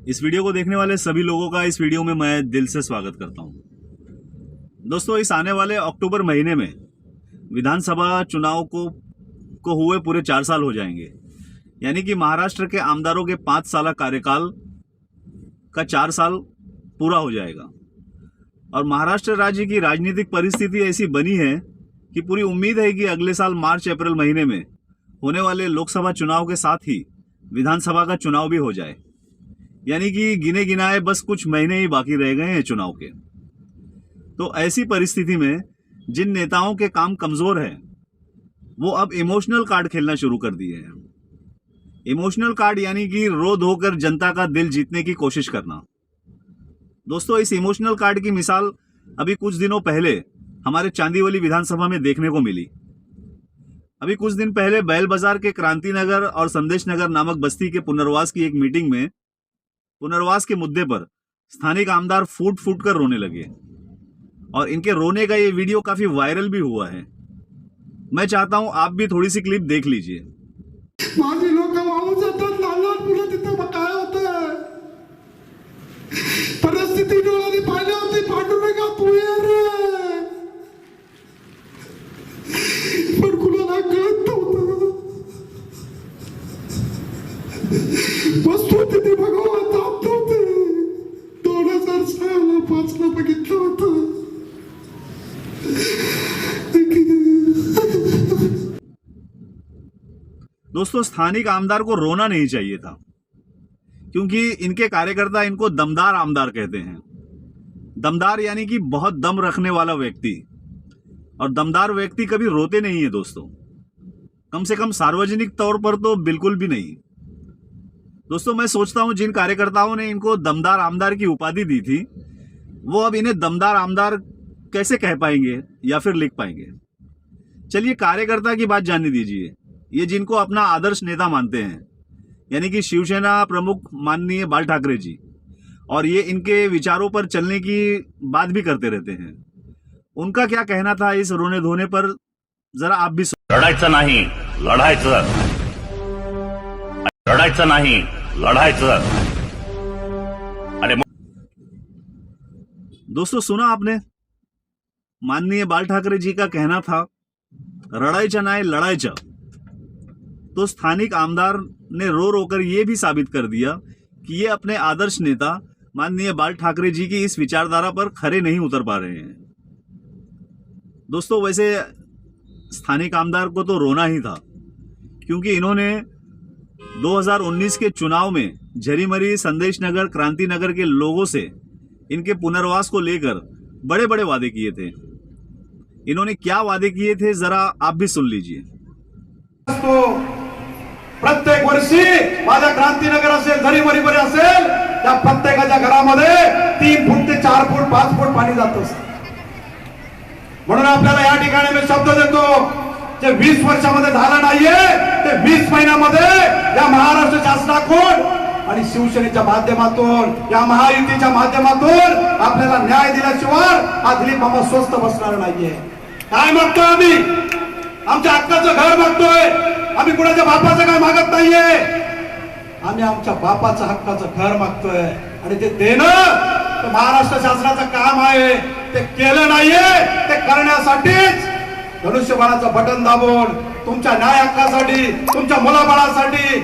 इस वीडियो को देखने वाले सभी लोगों का इस वीडियो में मैं दिल से स्वागत करता हूं। दोस्तों, इस आने वाले अक्टूबर महीने में विधानसभा चुनाव को हुए पूरे 4 साल हो जाएंगे। यानी कि महाराष्ट्र के आमदारों के 5 साल कार्यकाल का 4 साल पूरा हो जाएगा। और महाराष्ट्र राज्य की राजनीतिक परिस्थिति ऐसी बनी है कि पूरी उम्मीद है कि अगले साल मार्च अप्रैल महीने में होने वाले लोकसभा चुनाव के साथ ही विधानसभा का चुनाव भी हो जाए। यानी कि गिने गिनाए बस कुछ महीने ही बाकी रह गए हैं चुनाव के। तो ऐसी परिस्थिति में जिन नेताओं के काम कमजोर है वो अब इमोशनल कार्ड खेलना शुरू कर दिए हैं। इमोशनल कार्ड यानी कि रो धोकर जनता का दिल जीतने की कोशिश करना। दोस्तों, इस इमोशनल कार्ड की मिसाल अभी कुछ दिनों पहले हमारे चांदीवली विधानसभा में देखने को मिली। अभी कुछ दिन पहले बैल बाजार के क्रांति नगर और संदेश नगर नामक बस्ती के पुनर्वास की एक मीटिंग में पुनर्वास के मुद्दे पर स्थानिक आमदार फूट फूट कर रोने लगे और इनके रोने का ये वीडियो काफी वायरल भी हुआ है। मैं चाहता हूं आप भी थोड़ी सी क्लिप देख लीजिए। माझी लोक वाहून जातात, लहान लहान मुलं तिथे काय होतं परिस्थिती डोळ्यांनी पाहिली होती। पांडुरंगा तू ये रे, पण कुणाला कळत नव्हतं। वस्तू तिथे भगवान जात होते। 2006-5 बघितलं होतं। दोस्तों, स्थानिक आमदार को रोना नहीं चाहिए था, क्योंकि इनके कार्यकर्ता इनको दमदार आमदार कहते हैं। दमदार यानी कि बहुत दम रखने वाला व्यक्ति, और दमदार व्यक्ति कभी रोते नहीं है दोस्तों, कम से कम सार्वजनिक तौर पर तो बिल्कुल भी नहीं। दोस्तों, मैं सोचता हूं जिन कार्यकर्ताओं ने इनको दमदार आमदार की उपाधि दी थी वो अब इन्हें दमदार आमदार कैसे कह पाएंगे या फिर लिख पाएंगे। चलिए कार्यकर्ता की बात जानने दीजिए। ये जिनको अपना आदर्श नेता मानते हैं, यानी कि शिवसेना प्रमुख माननीय बाल ठाकरे जी, और ये इनके विचारों पर चलने की बात भी करते रहते हैं, उनका क्या कहना था इस रोने धोने पर, जरा आप भी लढायचं नाही, लढायचं, लढायचं नाही, लढायचं। अरे दोस्तों, सुना आपने? माननीय बाल ठाकरे जी का कहना था रडायचं नाही, लढायचं। तो स्थानिक आमदार ने रो रो कर यह भी साबित कर दिया कि ये अपने आदर्श नेता माननीय बाल ठाकरे जी की इस विचारधारा पर खरे नहीं उतर पा रहे हैं। दोस्तों, वैसे स्थानिक आमदार को तो रोना ही था, क्योंकि इन्होंने 2019 के चुनाव में झरीमरी, संदेश नगर, क्रांति नगर के लोगों से इनके पुनर्वास को लेकर बड़े बड़े वादे किए थे। इन्होंने क्या वादे किए थे जरा आप भी सुन लीजिए। प्रत्येक वर्षी माझ्या क्रांतीनगर असेल, झरीमरीमध्ये असेल, त्या प्रत्येकाच्या घरामध्ये 3 फूट ते 4 फूट 5 फूट पाणी जात असतं। म्हणून आपल्याला या ठिकाणी मी शब्द देतो, जे 20 वर्षामध्ये झालं नाहीये ते 20 महिन्यामध्ये या महाराष्ट्र शासनाकडून आणि शिवसेनेच्या माध्यमातून, या महायुतीच्या माध्यमातून आपल्याला न्याय दिल्याशिवाय हा दिलीप मामा स्वस्त बसणार नाहीये। काय मागतोय आम्ही? आमच्या हक्काचं घर मागतोय। आम्ही कुणाच्या बापाचं काय मागत नाहीये, आम्ही आमच्या बापाचं हक्काचं घर मागतोय। आणि ते देणं महाराष्ट्र शासनाचं काम आहे, ते केलं नाहीये। ते करण्यासाठीच धनुष्यबाणाचं बटन दाबून तुमच्या न्याय हक्कासाठी, तुमच्या मुलाबाळासाठी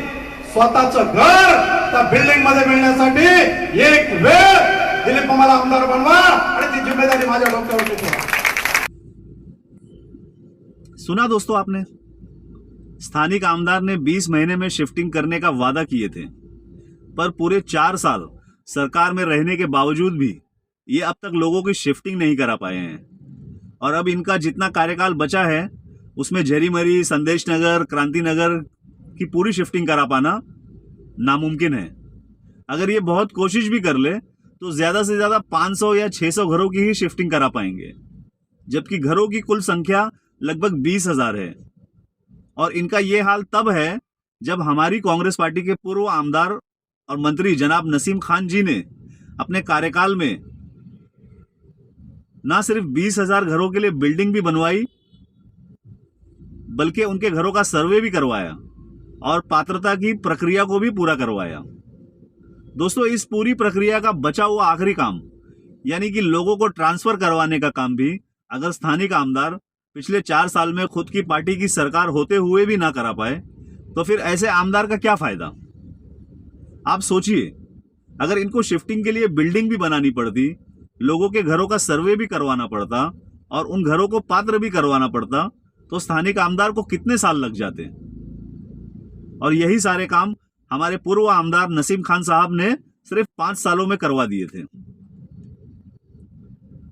स्वतःचं घर त्या बिल्डिंग मध्ये मिळण्यासाठी एक वेळ दिलीप मामाला आमदार बनवा आणि ती जिम्मेदारी माझ्या डोक्यावर ठेवा। सुना दोस्तों आपने? स्थानिक आमदार ने 20 महीने में शिफ्टिंग करने का वादा किए थे, पर पूरे 4 साल सरकार में रहने के बावजूद भी ये अब तक लोगों की शिफ्टिंग नहीं करा पाए हैं। और अब इनका जितना कार्यकाल बचा है उसमें झरीमरी, संदेश नगर, क्रांति नगर की पूरी शिफ्टिंग करा पाना नामुमकिन है। अगर ये बहुत कोशिश भी कर ले तो ज्यादा से ज्यादा 500 या 600 घरों की ही शिफ्टिंग करा पाएंगे, जबकि घरों की कुल संख्या लगभग 20,000 है। और इनका ये हाल तब है जब हमारी कांग्रेस पार्टी के पूर्व आमदार और मंत्री जनाब नसीम खान जी ने अपने कार्यकाल में ना सिर्फ 20,000 घरों के लिए बिल्डिंग भी बनवाई, बल्कि उनके घरों का सर्वे भी करवाया और पात्रता की प्रक्रिया को भी पूरा करवाया। दोस्तों इस पूरी प्रक्रिया का बचा हुआ आखिरी काम यानी कि लोगों को ट्रांसफर करवाने का काम भी अगर स्थानिक आमदार पिछले 4 साल में खुद की पार्टी की सरकार होते हुए भी ना करा पाए तो फिर ऐसे आमदार का क्या फायदा। आप सोचिए, अगर इनको शिफ्टिंग के लिए बिल्डिंग भी बनानी पड़ती, लोगों के घरों का सर्वे भी करवाना पड़ता और उन घरों को पात्र भी करवाना पड़ता तो स्थानिक आमदार को कितने साल लग जाते। और यही सारे काम हमारे पूर्व आमदार नसीम खान साहब ने सिर्फ 5 सालों में करवा दिए थे।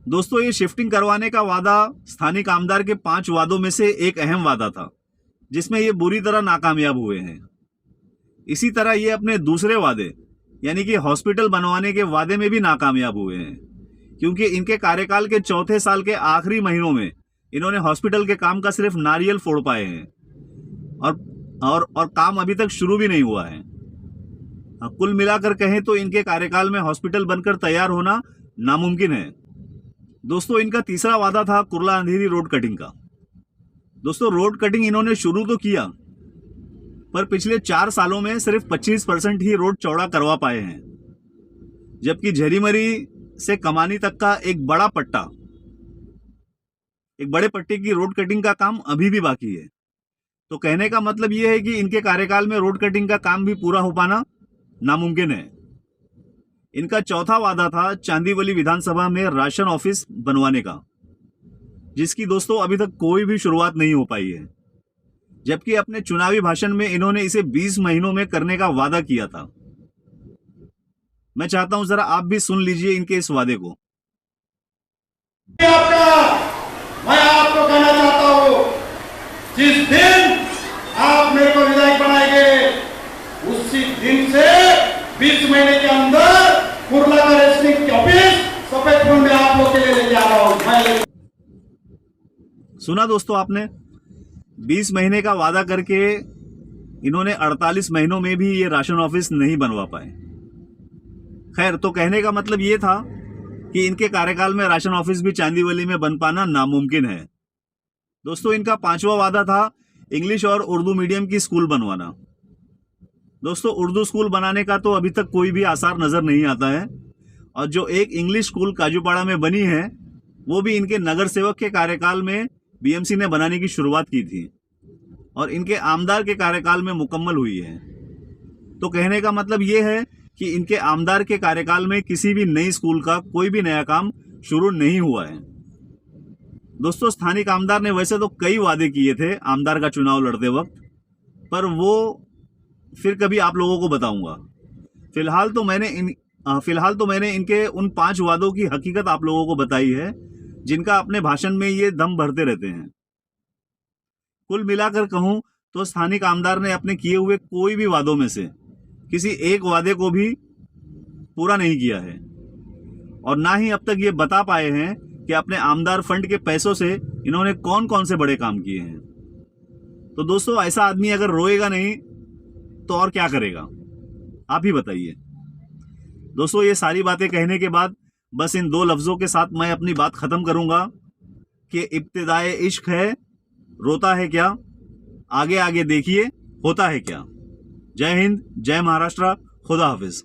दोस्तों ये शिफ्टिंग करवाने का वादा स्थानिक आमदार के 5 वादों में से एक अहम वादा था जिसमें ये बुरी तरह नाकामयाब हुए हैं। इसी तरह ये अपने दूसरे वादे यानी कि हॉस्पिटल बनवाने के वादे में भी नाकामयाब हुए हैं, क्योंकि इनके कार्यकाल के चौथे साल के आखिरी महीनों में इन्होंने हॉस्पिटल के काम का सिर्फ नारियल फोड़ पाए हैं और काम अभी तक शुरू भी नहीं हुआ है। कुल मिलाकर कहें तो इनके कार्यकाल में हॉस्पिटल बनकर तैयार होना नामुमकिन है। दोस्तों इनका तीसरा वादा था कुर्ला अंधेरी रोड कटिंग का। दोस्तों रोड कटिंग इन्होंने शुरू तो किया पर पिछले 4 सालों में सिर्फ 25% ही रोड चौड़ा करवा पाए हैं, जबकि झरीमरी से कमानी तक का एक बड़े पट्टे की रोड कटिंग का काम अभी भी बाकी है। तो कहने का मतलब यह है कि इनके कार्यकाल में रोड कटिंग का काम भी पूरा हो पाना नामुमकिन है। इनका चौथा वादा था चांदीवली विधानसभा में राशन ऑफिस बनवाने का, जिसकी दोस्तों अभी तक कोई भी शुरुआत नहीं हो पाई है, जबकि अपने चुनावी भाषण में इन्होंने इसे 20 महीनों में करने का वादा किया था। मैं चाहता हूं जरा आप भी सुन लीजिए इनके इस वादे को। मैं आपको कहना चाहता हूं, जिस दिन आप मेरे को विधायक बनाएंगे उसी दिन से 20 महीने के अंदर कुर्ला का रेशनिंग ऑफिस सफेद फूल में आप लोग के लिए लेके आ रहा हूं। सुना दोस्तों आपने, 20 महीने का वादा करके इन्होंने 48 महीनों में भी ये राशन ऑफिस नहीं बनवा पाए। खैर, तो कहने का मतलब ये था कि इनके कार्यकाल में राशन ऑफिस भी चांदीवली में बन पाना नामुमकिन है। दोस्तों इनका 5वां वादा था इंग्लिश और उर्दू मीडियम की स्कूल बनवाना। दोस्तों उर्दू स्कूल बनाने का तो अभी तक कोई भी आसार नजर नहीं आता है, और जो एक इंग्लिश स्कूल काजूपाड़ा में बनी है वो भी इनके नगर सेवक के कार्यकाल में बीएमसी ने बनाने की शुरुआत की थी और इनके आमदार के कार्यकाल में मुकम्मल हुई है। तो कहने का मतलब ये है कि इनके आमदार के कार्यकाल में किसी भी नई स्कूल का कोई भी नया काम शुरू नहीं हुआ है। दोस्तों स्थानिक आमदार ने वैसे तो कई वादे किए थे आमदार का चुनाव लड़ते वक्त, पर वो फिर कभी आप लोगों को बताऊंगा। फिलहाल तो मैंने इनके उन 5 वादों की हकीकत आप लोगों को बताई है जिनका अपने भाषण में ये दम भरते रहते हैं। कुल मिलाकर कहूं तो स्थानिक आमदार ने अपने किए हुए कोई भी वादों में से किसी एक वादे को भी पूरा नहीं किया है, और ना ही अब तक ये बता पाए हैं कि अपने आमदार फंड के पैसों से इन्होंने कौन कौन से बड़े काम किए हैं। तो दोस्तों ऐसा आदमी अगर रोएगा नहीं तो और क्या करेगा, आप ही बताइए। दोस्तों ये सारी बातें कहने के बाद बस इन 2 लफ्जों के साथ मैं अपनी बात खत्म करूंगा कि इब्तिदाए इश्क है, रोता है क्या, आगे आगे देखिए होता है क्या। जय हिंद, जय महाराष्ट्र, खुदा हाफिज।